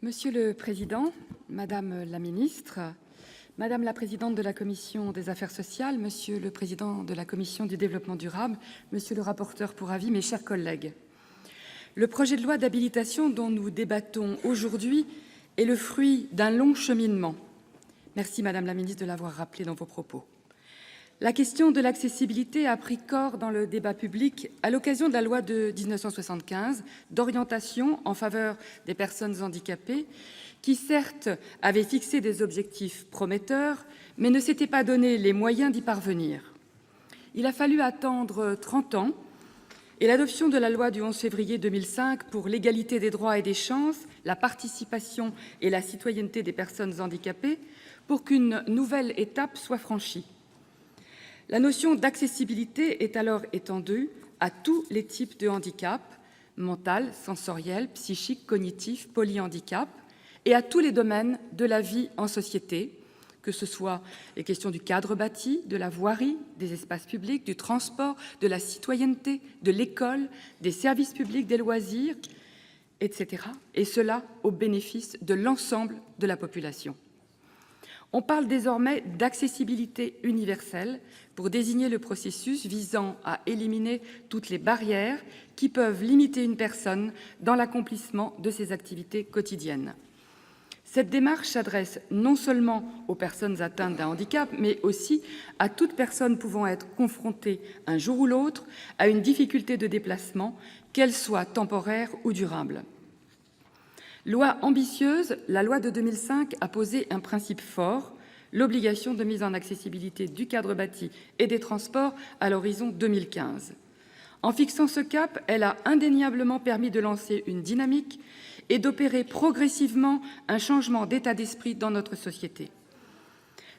Monsieur le Président, Madame la Ministre, Madame la Présidente de la Commission des Affaires sociales, Monsieur le Président de la Commission du Développement durable, Monsieur le rapporteur pour avis, mes chers collègues, le projet de loi d'habilitation dont nous débattons aujourd'hui est le fruit d'un long cheminement. Merci, Madame la Ministre, de l'avoir rappelé dans vos propos. La question de l'accessibilité a pris corps dans le débat public à l'occasion de la loi de 1975 d'orientation en faveur des personnes handicapées, qui certes avait fixé des objectifs prometteurs, mais ne s'était pas donné les moyens d'y parvenir. Il a fallu attendre 30 ans et l'adoption de la loi du 11 février 2005 pour l'égalité des droits et des chances, la participation et la citoyenneté des personnes handicapées pour qu'une nouvelle étape soit franchie. La notion d'accessibilité est alors étendue à tous les types de handicap, mental, sensoriel, psychique, cognitif, polyhandicap, et à tous les domaines de la vie en société, que ce soit les questions du cadre bâti, de la voirie, des espaces publics, du transport, de la citoyenneté, de l'école, des services publics, des loisirs, etc., et cela au bénéfice de l'ensemble de la population. On parle désormais d'accessibilité universelle pour désigner le processus visant à éliminer toutes les barrières qui peuvent limiter une personne dans l'accomplissement de ses activités quotidiennes. Cette démarche s'adresse non seulement aux personnes atteintes d'un handicap, mais aussi à toute personne pouvant être confrontée un jour ou l'autre à une difficulté de déplacement, qu'elle soit temporaire ou durable. Loi ambitieuse, la loi de 2005 a posé un principe fort, l'obligation de mise en accessibilité du cadre bâti et des transports à l'horizon 2015. En fixant ce cap, elle a indéniablement permis de lancer une dynamique et d'opérer progressivement un changement d'état d'esprit dans notre société.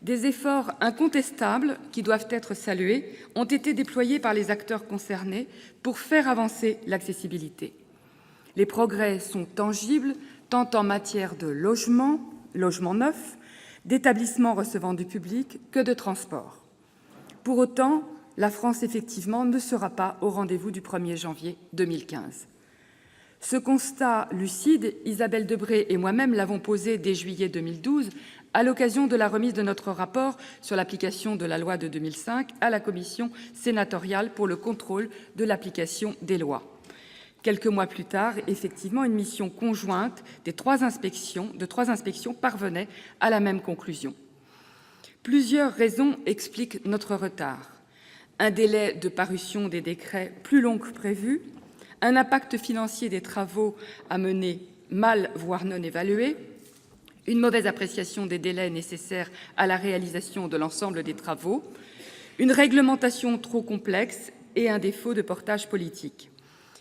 Des efforts incontestables, qui doivent être salués, ont été déployés par les acteurs concernés pour faire avancer l'accessibilité. Les progrès sont tangibles, tant en matière de logement neuf, d'établissements recevant du public que de transport. Pour autant, la France, effectivement, ne sera pas au rendez-vous du 1er janvier 2015. Ce constat lucide, Isabelle Debré et moi-même l'avons posé dès juillet 2012 à l'occasion de la remise de notre rapport sur l'application de la loi de 2005 à la Commission sénatoriale pour le contrôle de l'application des lois. Quelques mois plus tard, effectivement, une mission conjointe de trois inspections parvenait à la même conclusion. Plusieurs raisons expliquent notre retard. Un délai de parution des décrets plus long que prévu, un impact financier des travaux à mener mal, voire non évalué, une mauvaise appréciation des délais nécessaires à la réalisation de l'ensemble des travaux, une réglementation trop complexe et un défaut de portage politique.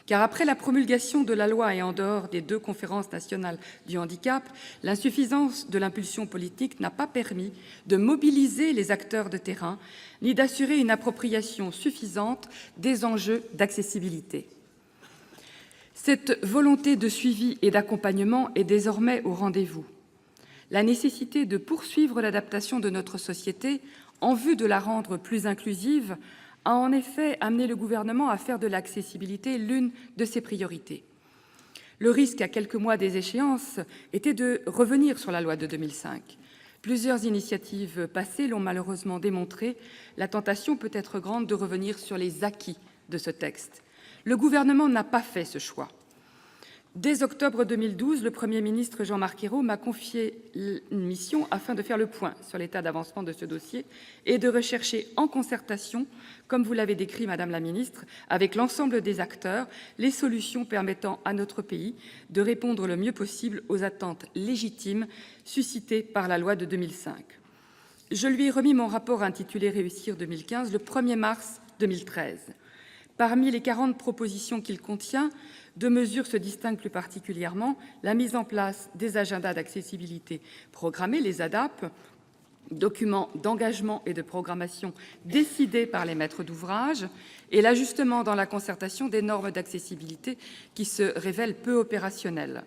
Car après la promulgation de la loi et en dehors des 2 conférences nationales du handicap, l'insuffisance de l'impulsion politique n'a pas permis de mobiliser les acteurs de terrain ni d'assurer une appropriation suffisante des enjeux d'accessibilité. Cette volonté de suivi et d'accompagnement est désormais au rendez-vous. La nécessité de poursuivre l'adaptation de notre société en vue de la rendre plus inclusive a en effet amené le gouvernement à faire de l'accessibilité l'une de ses priorités. Le risque, à quelques mois des échéances, était de revenir sur la loi de 2005. Plusieurs initiatives passées l'ont malheureusement démontré. La tentation peut être grande de revenir sur les acquis de ce texte. Le gouvernement n'a pas fait ce choix. Dès octobre 2012, le Premier ministre Jean-Marc Ayrault m'a confié une mission afin de faire le point sur l'état d'avancement de ce dossier et de rechercher en concertation, comme vous l'avez décrit, Madame la Ministre, avec l'ensemble des acteurs, les solutions permettant à notre pays de répondre le mieux possible aux attentes légitimes suscitées par la loi de 2005. Je lui ai remis mon rapport intitulé « Réussir 2015 » le 1er mars 2013. Parmi les 40 propositions qu'il contient, 2 mesures se distinguent plus particulièrement, la mise en place des agendas d'accessibilité programmés, les ADAP, documents d'engagement et de programmation décidés par les maîtres d'ouvrage, et l'ajustement dans la concertation des normes d'accessibilité qui se révèlent peu opérationnelles.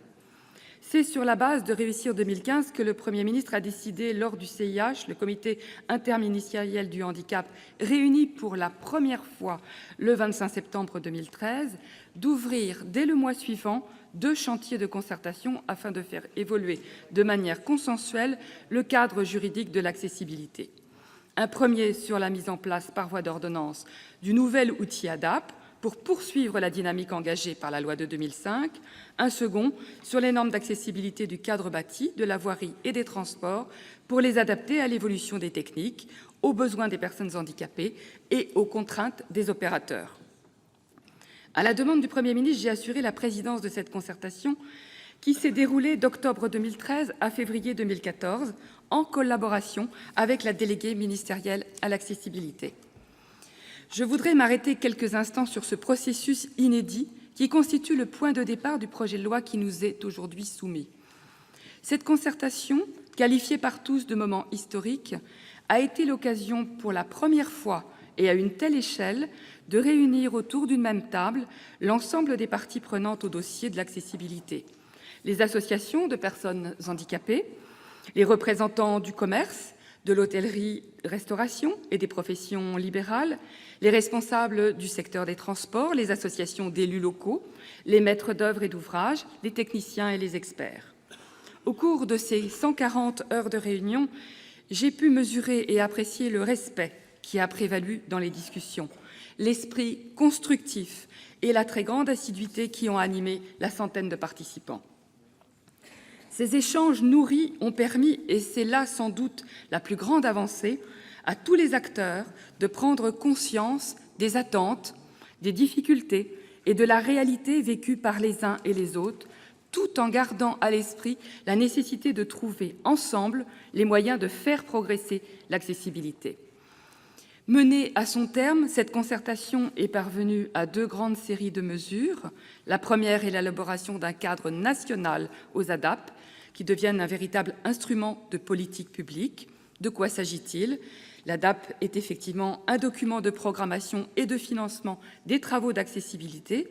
C'est sur la base de Réussir 2015 que le Premier ministre a décidé, lors du CIH, le Comité interministériel du handicap, réuni pour la première fois le 25 septembre 2013, d'ouvrir dès le mois suivant 2 chantiers de concertation afin de faire évoluer de manière consensuelle le cadre juridique de l'accessibilité. Un premier sur la mise en place par voie d'ordonnance du nouvel outil ADAPT, pour poursuivre la dynamique engagée par la loi de 2005, un second sur les normes d'accessibilité du cadre bâti, de la voirie et des transports pour les adapter à l'évolution des techniques, aux besoins des personnes handicapées et aux contraintes des opérateurs. À la demande du Premier ministre, j'ai assuré la présidence de cette concertation qui s'est déroulée d'octobre 2013 à février 2014 en collaboration avec la déléguée ministérielle à l'accessibilité. Je voudrais m'arrêter quelques instants sur ce processus inédit qui constitue le point de départ du projet de loi qui nous est aujourd'hui soumis. Cette concertation, qualifiée par tous de moment historique, a été l'occasion pour la première fois et à une telle échelle de réunir autour d'une même table l'ensemble des parties prenantes au dossier de l'accessibilité. Les associations de personnes handicapées, les représentants du commerce, de l'hôtellerie-restauration et des professions libérales, les responsables du secteur des transports, les associations d'élus locaux, les maîtres d'œuvre et d'ouvrage, les techniciens et les experts. Au cours de ces 140 heures de réunion, j'ai pu mesurer et apprécier le respect qui a prévalu dans les discussions, l'esprit constructif et la très grande assiduité qui ont animé la centaine de participants. Ces échanges nourris ont permis, et c'est là sans doute la plus grande avancée, à tous les acteurs de prendre conscience des attentes, des difficultés et de la réalité vécue par les uns et les autres, tout en gardant à l'esprit la nécessité de trouver ensemble les moyens de faire progresser l'accessibilité. Menée à son terme, cette concertation est parvenue à 2 grandes séries de mesures. La première est l'élaboration d'un cadre national aux ADAPT, qui deviennent un véritable instrument de politique publique. De quoi s'agit-il? L'ADAPT est effectivement un document de programmation et de financement des travaux d'accessibilité,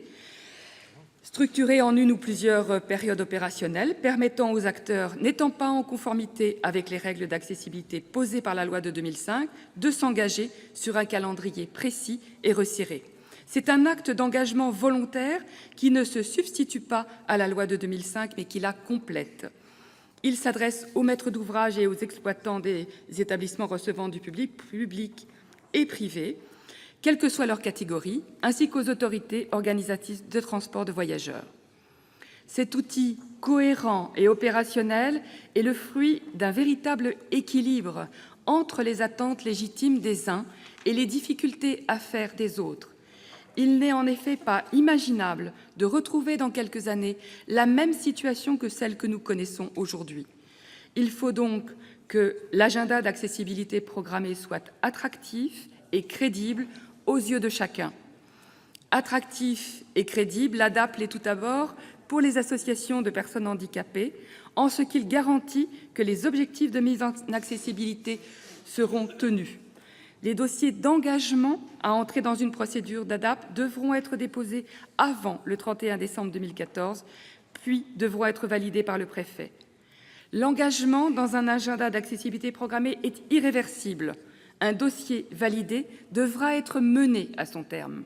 structuré en une ou plusieurs périodes opérationnelles, permettant aux acteurs n'étant pas en conformité avec les règles d'accessibilité posées par la loi de 2005 de s'engager sur un calendrier précis et resserré. C'est un acte d'engagement volontaire qui ne se substitue pas à la loi de 2005, mais qui la complète. Il s'adresse aux maîtres d'ouvrage et aux exploitants des établissements recevant du public et privé, quelle que soit leur catégorie, ainsi qu'aux autorités organisatrices de transport de voyageurs. Cet outil cohérent et opérationnel est le fruit d'un véritable équilibre entre les attentes légitimes des uns et les difficultés à faire des autres. Il n'est en effet pas imaginable de retrouver dans quelques années la même situation que celle que nous connaissons aujourd'hui. Il faut donc que l'agenda d'accessibilité programmé soit attractif et crédible aux yeux de chacun. Attractif et crédible, l'ADAPT l'est tout d'abord pour les associations de personnes handicapées, en ce qu'il garantit que les objectifs de mise en accessibilité seront tenus. Les dossiers d'engagement à entrer dans une procédure d'ADAPT devront être déposés avant le 31 décembre 2014, puis devront être validés par le préfet. L'engagement dans un agenda d'accessibilité programmé est irréversible. Un dossier validé devra être mené à son terme.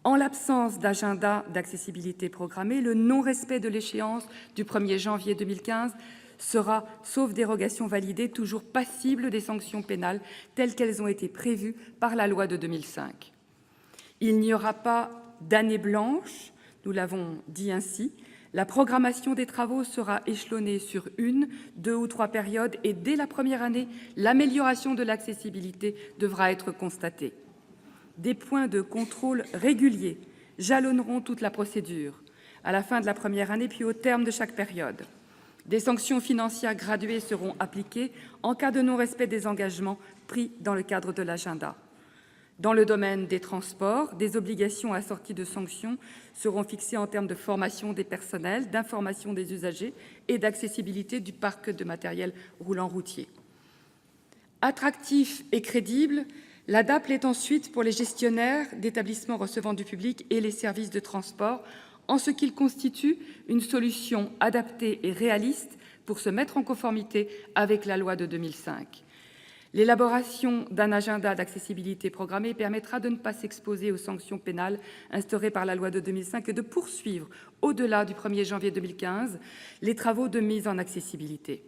En l'absence d'agenda d'accessibilité programmé, le non-respect de l'échéance du 1er janvier 2015 sera, sauf dérogation validée, toujours passible des sanctions pénales telles qu'elles ont été prévues par la loi de 2005. Il n'y aura pas d'année blanche, nous l'avons dit ainsi. La programmation des travaux sera échelonnée sur 1, 2 ou 3 périodes et dès la première année, l'amélioration de l'accessibilité devra être constatée. Des points de contrôle réguliers jalonneront toute la procédure, à la fin de la première année puis au terme de chaque période. Des sanctions financières graduées seront appliquées en cas de non-respect des engagements pris dans le cadre de l'agenda. Dans le domaine des transports, des obligations assorties de sanctions seront fixées en termes de formation des personnels, d'information des usagers et d'accessibilité du parc de matériel roulant routier. Attractif et crédible, l'ADAPT l'est ensuite pour les gestionnaires d'établissements recevant du public et les services de transport, en ce qu'il constitue une solution adaptée et réaliste pour se mettre en conformité avec la loi de 2005. L'élaboration d'un agenda d'accessibilité programmée permettra de ne pas s'exposer aux sanctions pénales instaurées par la loi de 2005 et de poursuivre, au-delà du 1er janvier 2015, les travaux de mise en accessibilité.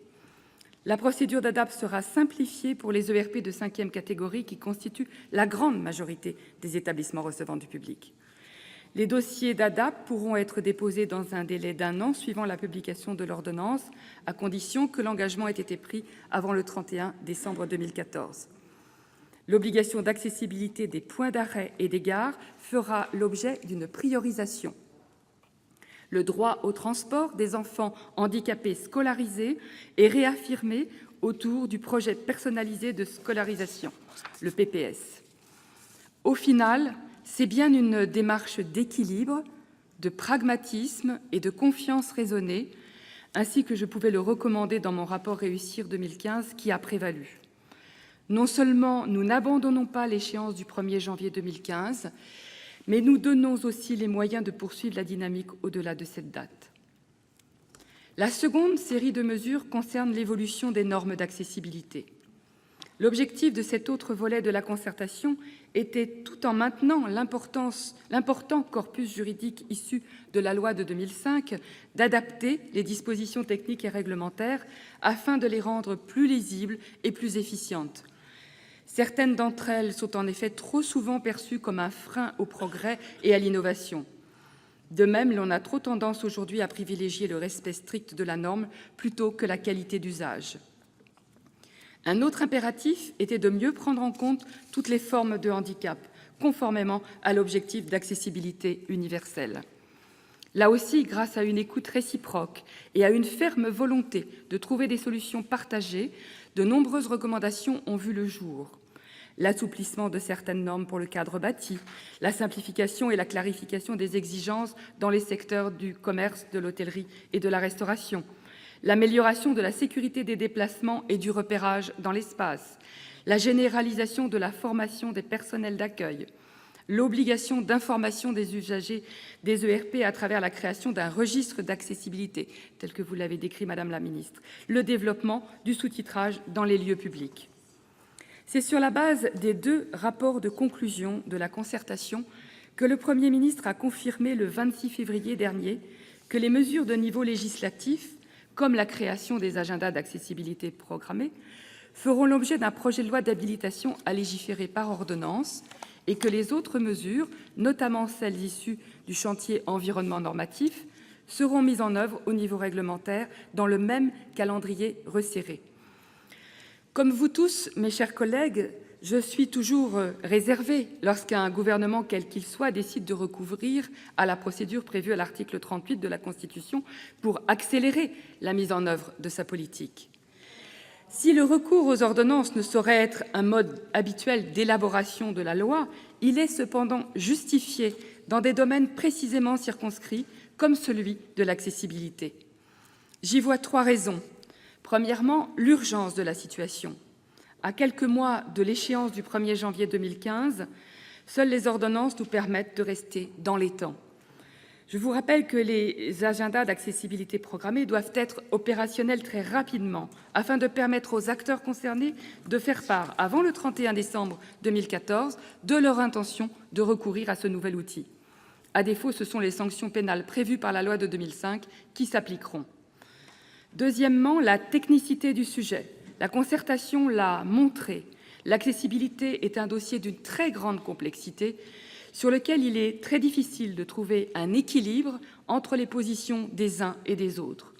La procédure d'ADAPT sera simplifiée pour les ERP de 5e catégorie qui constituent la grande majorité des établissements recevant du public. Les dossiers d'ADAPT pourront être déposés dans un délai d'1 an suivant la publication de l'ordonnance, à condition que l'engagement ait été pris avant le 31 décembre 2014. L'obligation d'accessibilité des points d'arrêt et des gares fera l'objet d'une priorisation. Le droit au transport des enfants handicapés scolarisés est réaffirmé autour du projet personnalisé de scolarisation, le PPS. Au final, c'est bien une démarche d'équilibre, de pragmatisme et de confiance raisonnée, ainsi que je pouvais le recommander dans mon rapport Réussir 2015, qui a prévalu. Non seulement nous n'abandonnons pas l'échéance du 1er janvier 2015, mais nous donnons aussi les moyens de poursuivre la dynamique au-delà de cette date. La seconde série de mesures concerne l'évolution des normes d'accessibilité. L'objectif de cet autre volet de la concertation était, tout en maintenant l'important corpus juridique issu de la loi de 2005, d'adapter les dispositions techniques et réglementaires afin de les rendre plus lisibles et plus efficientes. Certaines d'entre elles sont en effet trop souvent perçues comme un frein au progrès et à l'innovation. De même, l'on a trop tendance aujourd'hui à privilégier le respect strict de la norme plutôt que la qualité d'usage. Un autre impératif était de mieux prendre en compte toutes les formes de handicap, conformément à l'objectif d'accessibilité universelle. Là aussi, grâce à une écoute réciproque et à une ferme volonté de trouver des solutions partagées, de nombreuses recommandations ont vu le jour. L'assouplissement de certaines normes pour le cadre bâti, la simplification et la clarification des exigences dans les secteurs du commerce, de l'hôtellerie et de la restauration, l'amélioration de la sécurité des déplacements et du repérage dans l'espace, la généralisation de la formation des personnels d'accueil, l'obligation d'information des usagers des ERP à travers la création d'un registre d'accessibilité, tel que vous l'avez décrit, Madame la Ministre, le développement du sous-titrage dans les lieux publics. C'est sur la base des 2 rapports de conclusion de la concertation que le Premier ministre a confirmé le 26 février dernier que les mesures de niveau législatif, comme la création des agendas d'accessibilité programmés, feront l'objet d'un projet de loi d'habilitation à légiférer par ordonnance et que les autres mesures, notamment celles issues du chantier environnement normatif, seront mises en œuvre au niveau réglementaire dans le même calendrier resserré. Comme vous tous, mes chers collègues, je suis toujours réservée lorsqu'un gouvernement, quel qu'il soit, décide de recourir à la procédure prévue à l'article 38 de la Constitution pour accélérer la mise en œuvre de sa politique. Si le recours aux ordonnances ne saurait être un mode habituel d'élaboration de la loi, il est cependant justifié dans des domaines précisément circonscrits, comme celui de l'accessibilité. J'y vois 3 raisons. Premièrement, l'urgence de la situation. À quelques mois de l'échéance du 1er janvier 2015, seules les ordonnances nous permettent de rester dans les temps. Je vous rappelle que les agendas d'accessibilité programmés doivent être opérationnels très rapidement afin de permettre aux acteurs concernés de faire part, avant le 31 décembre 2014, de leur intention de recourir à ce nouvel outil. À défaut, ce sont les sanctions pénales prévues par la loi de 2005 qui s'appliqueront. Deuxièmement, la technicité du sujet. La concertation l'a montré. L'accessibilité est un dossier d'une très grande complexité sur lequel il est très difficile de trouver un équilibre entre les positions des uns et des autres.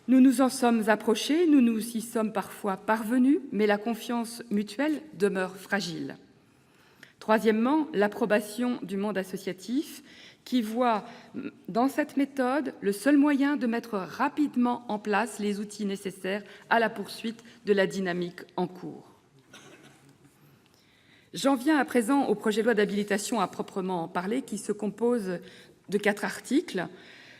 Nous nous en sommes approchés, nous nous y sommes parfois parvenus, mais la confiance mutuelle demeure fragile. Troisièmement, l'approbation du monde associatif qui voit dans cette méthode le seul moyen de mettre rapidement en place les outils nécessaires à la poursuite de la dynamique en cours. J'en viens à présent au projet de loi d'habilitation à proprement parler, qui se compose de 4 articles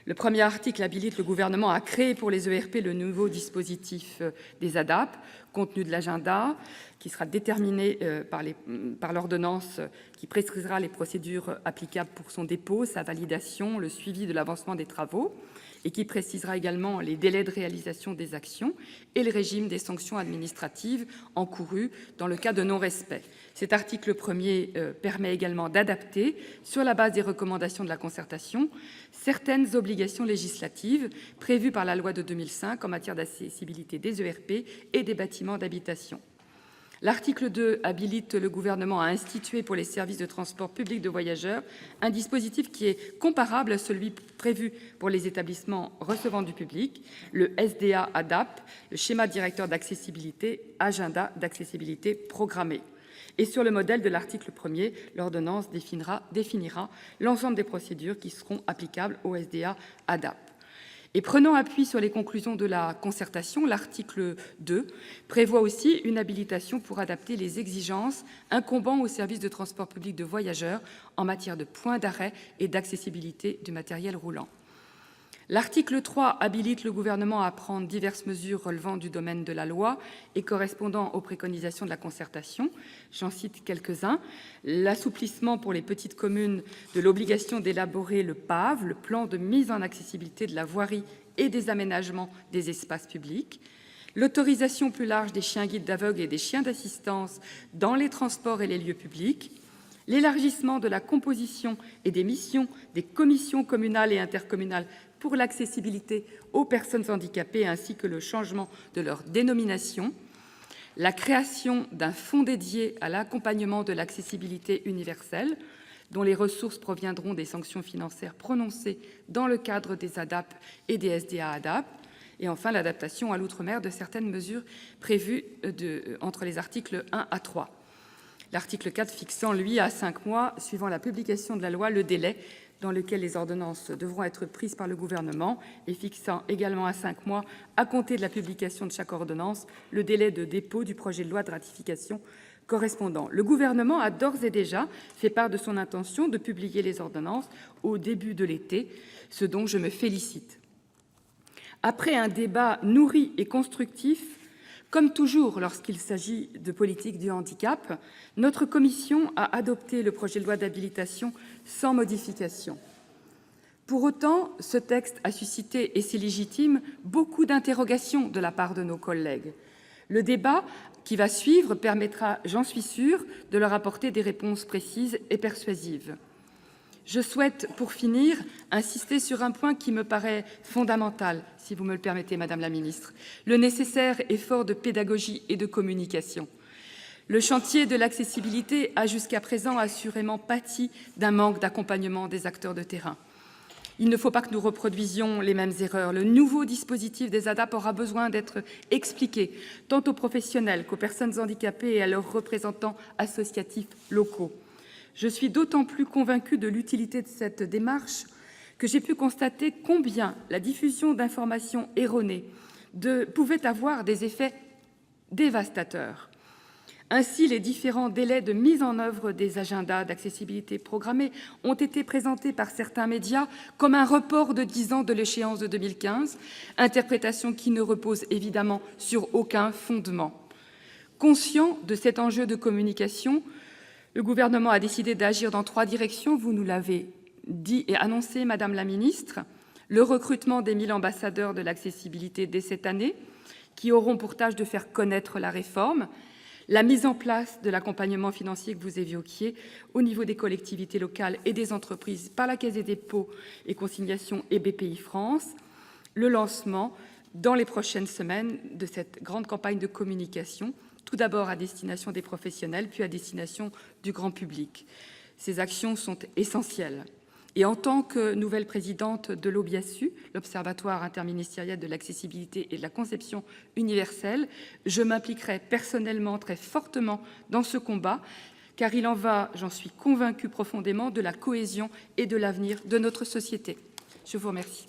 Le premier article habilite le gouvernement à créer pour les ERP le nouveau dispositif des ADAP, compte tenu de l'agenda, qui sera déterminé par l'ordonnance qui précisera les procédures applicables pour son dépôt, sa validation, le suivi de l'avancement des travaux, et qui précisera également les délais de réalisation des actions et le régime des sanctions administratives encourues dans le cas de non-respect. Cet article 1er permet également d'adapter, sur la base des recommandations de la concertation, certaines obligations législatives prévues par la loi de 2005 en matière d'accessibilité des ERP et des bâtiments d'habitation. L'article 2 habilite le gouvernement à instituer pour les services de transport public de voyageurs un dispositif qui est comparable à celui prévu pour les établissements recevant du public, le SDA-ADAP, le schéma directeur d'accessibilité, agenda d'accessibilité programmée. Et sur le modèle de l'article 1er, l'ordonnance définira l'ensemble des procédures qui seront applicables au SDA-ADAP. Et prenant appui sur les conclusions de la concertation, l'article 2 prévoit aussi une habilitation pour adapter les exigences incombant aux services de transport public de voyageurs en matière de points d'arrêt et d'accessibilité du matériel roulant. L'article 3 habilite le gouvernement à prendre diverses mesures relevant du domaine de la loi et correspondant aux préconisations de la concertation. J'en cite quelques-uns. L'assouplissement pour les petites communes de l'obligation d'élaborer le PAV, le plan de mise en accessibilité de la voirie et des aménagements des espaces publics. L'autorisation plus large des chiens guides d'aveugles et des chiens d'assistance dans les transports et les lieux publics. L'élargissement de la composition et des missions des commissions communales et intercommunales pour l'accessibilité aux personnes handicapées ainsi que le changement de leur dénomination, la création d'un fonds dédié à l'accompagnement de l'accessibilité universelle, dont les ressources proviendront des sanctions financières prononcées dans le cadre des ADAP et des SDA-ADAP, et enfin l'adaptation à l'outre-mer de certaines mesures prévues entre les articles 1 à 3. L'article 4 fixant, lui, à 5 mois, suivant la publication de la loi, le délai dans lequel les ordonnances devront être prises par le gouvernement et fixant également à 5 mois, à compter de la publication de chaque ordonnance, le délai de dépôt du projet de loi de ratification correspondant. Le gouvernement a d'ores et déjà fait part de son intention de publier les ordonnances au début de l'été, ce dont je me félicite. Après un débat nourri et constructif, comme toujours lorsqu'il s'agit de politique du handicap, notre commission a adopté le projet de loi d'habilitation sans modification. Pour autant, ce texte a suscité, et c'est légitime, beaucoup d'interrogations de la part de nos collègues. Le débat qui va suivre permettra, j'en suis sûre, de leur apporter des réponses précises et persuasives. Je souhaite, pour finir, insister sur un point qui me paraît fondamental, si vous me le permettez, Madame la Ministre, le nécessaire effort de pédagogie et de communication. Le chantier de l'accessibilité a jusqu'à présent assurément pâti d'un manque d'accompagnement des acteurs de terrain. Il ne faut pas que nous reproduisions les mêmes erreurs. Le nouveau dispositif des ADAP aura besoin d'être expliqué tant aux professionnels qu'aux personnes handicapées et à leurs représentants associatifs locaux. Je suis d'autant plus convaincue de l'utilité de cette démarche que j'ai pu constater combien la diffusion d'informations erronées pouvait avoir des effets dévastateurs. Ainsi, les différents délais de mise en œuvre des agendas d'accessibilité programmés ont été présentés par certains médias comme un report de 10 ans de l'échéance de 2015, interprétation qui ne repose évidemment sur aucun fondement. Conscient de cet enjeu de communication, le gouvernement a décidé d'agir dans 3 directions, vous nous l'avez dit et annoncé, Madame la Ministre. Le recrutement des 1000 ambassadeurs de l'accessibilité dès cette année, qui auront pour tâche de faire connaître la réforme, la mise en place de l'accompagnement financier que vous évoquiez au niveau des collectivités locales et des entreprises par la Caisse des dépôts et consignations et BPI-France, le lancement dans les prochaines semaines de cette grande campagne de communication, tout d'abord à destination des professionnels, puis à destination du grand public. Ces actions sont essentielles. Et en tant que nouvelle présidente de l'OBIASU, l'Observatoire interministériel de l'accessibilité et de la conception universelle, je m'impliquerai personnellement très fortement dans ce combat, car il en va, j'en suis convaincue profondément, de la cohésion et de l'avenir de notre société. Je vous remercie.